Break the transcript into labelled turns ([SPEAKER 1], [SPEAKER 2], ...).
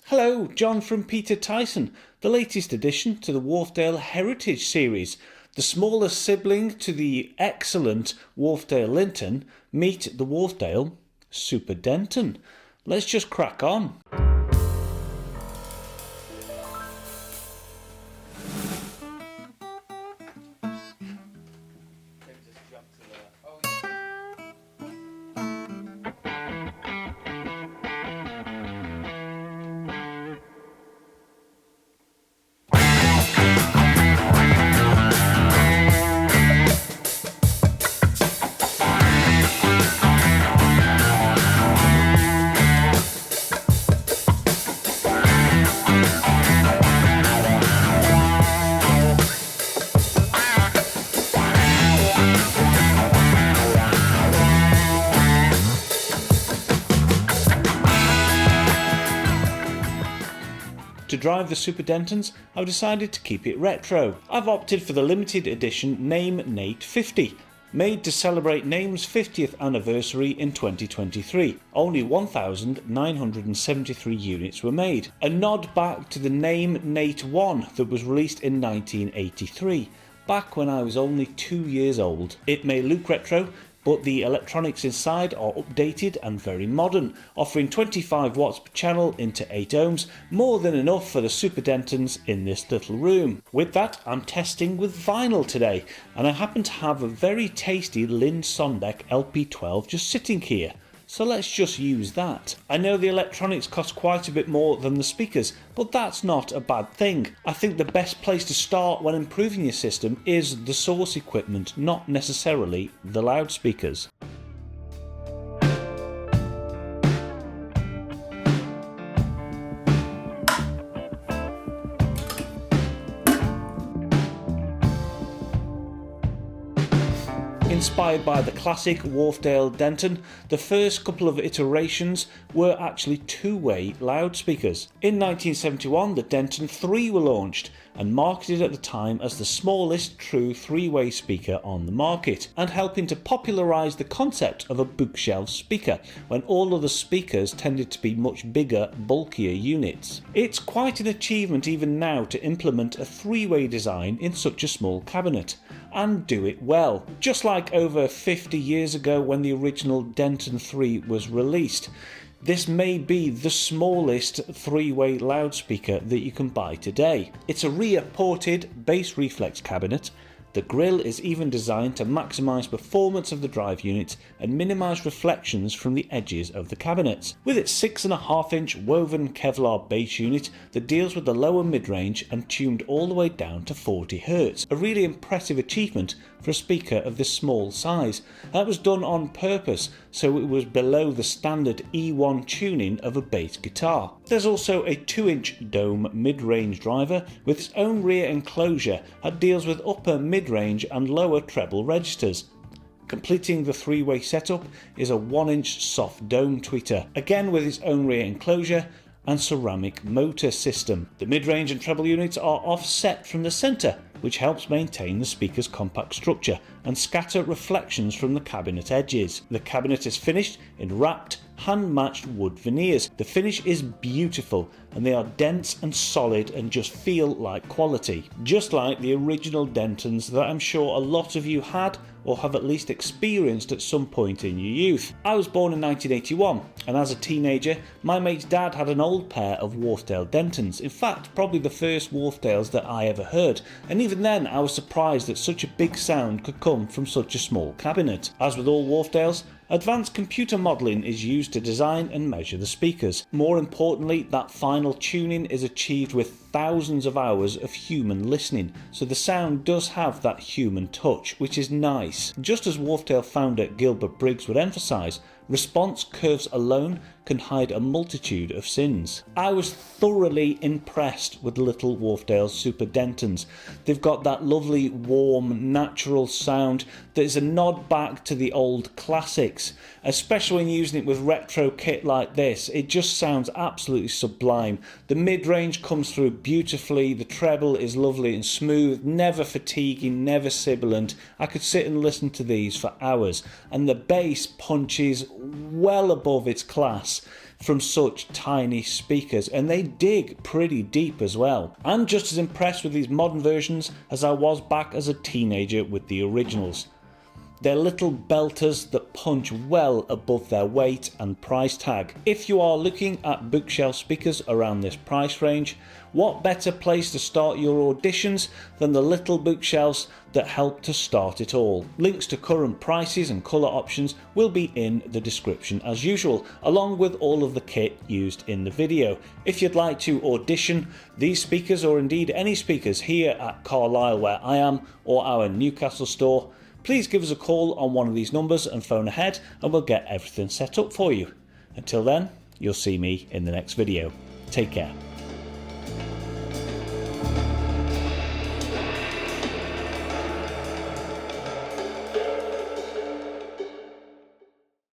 [SPEAKER 1] Hello, John from Peter Tyson, the latest addition to the Wharfedale Heritage series, the smaller sibling to the excellent Wharfedale Linton. Meet the Wharfedale Super Denton. Let's just crack on. To drive the Super Dentons, I've decided to keep it retro. I've opted for the limited edition Name Nate 50, made to celebrate Name's 50th anniversary in 2023. Only 1,973 units were made, a nod back to the Name Nate 1 that was released in 1983, back when I was only 2 years old. It may look retro, but the electronics inside are updated and very modern, offering 25 watts per channel into 8 ohms, more than enough for the Super Dentons in this little room. With that, I'm testing with vinyl today, and I happen to have a very tasty Lynn Sondek LP12 just sitting here. So let's just use that. I know the electronics cost quite a bit more than the speakers, but that's not a bad thing. I think the best place to start when improving your system is the source equipment, not necessarily the loudspeakers. Inspired by the classic Wharfedale Denton, the first couple of iterations were actually two-way loudspeakers. In 1971, the Denton 3 were launched and marketed at the time as the smallest true three-way speaker on the market, and helping to popularise the concept of a bookshelf speaker when all other speakers tended to be much bigger, bulkier units. It's quite an achievement even now to implement a three-way design in such a small cabinet, and do it well. Just like over 50 years ago when the original Denton 3 was released, this may be the smallest three-way loudspeaker that you can buy today. It's a rear-ported bass reflex cabinet. The grille is even designed to maximise performance of the drive unit and minimise reflections from the edges of the cabinets. With its 6.5-inch woven Kevlar bass unit that deals with the lower mid-range and tuned all the way down to 40 Hz. A really impressive achievement for a speaker of this small size. That was done on purpose so it was below the standard E1 tuning of a bass guitar. There's also a 2-inch dome mid-range driver with its own rear enclosure that deals with upper mid-range and lower treble registers. Completing the three-way setup is a 1-inch soft dome tweeter, again with its own rear enclosure and ceramic motor system. The mid-range and treble units are offset from the centre, which helps maintain the speaker's compact structure and scatter reflections from the cabinet edges. The cabinet is finished in wrapped, hand-matched wood veneers. The finish is beautiful and they are dense and solid and just feel like quality. Just like the original Dentons that I'm sure a lot of you had or have at least experienced at some point in your youth. I was born in 1981 and as a teenager my mate's dad had an old pair of Wharfedale Dentons. In fact, probably the first Wharfedales that I ever heard, and even then I was surprised that such a big sound could come from such a small cabinet. As with all Wharfedales, advanced computer modelling is used to design and measure the speakers. More importantly, that final tuning is achieved with thousands of hours of human listening, so the sound does have that human touch, which is nice. Just as Wharfedale founder Gilbert Briggs would emphasise, response curves alone can hide a multitude of sins. I was thoroughly impressed with the little Wharfedale Super Dentons. They've got that lovely, warm, natural sound that is a nod back to the old classics, especially when using it with retro kit like this. It just sounds absolutely sublime. The mid-range comes through beautifully, the treble is lovely and smooth, never fatiguing, never sibilant. I could sit and listen to these for hours, and the bass punches well above its class. from such tiny speakers, and they dig pretty deep as well. I'm just as impressed with these modern versions as I was back as a teenager with the originals. They're little belters that punch well above their weight and price tag. If you are looking at bookshelf speakers around this price range, what better place to start your auditions than the little bookshelves that help to start it all. Links to current prices and colour options will be in the description as usual, along with all of the kit used in the video. If you'd like to audition these speakers, or indeed any speakers here at Carlisle where I am, or our Newcastle store, please give us a call on one of these numbers and phone ahead, and we'll get everything set up for you. Until then, you'll see me in the next video. Take care.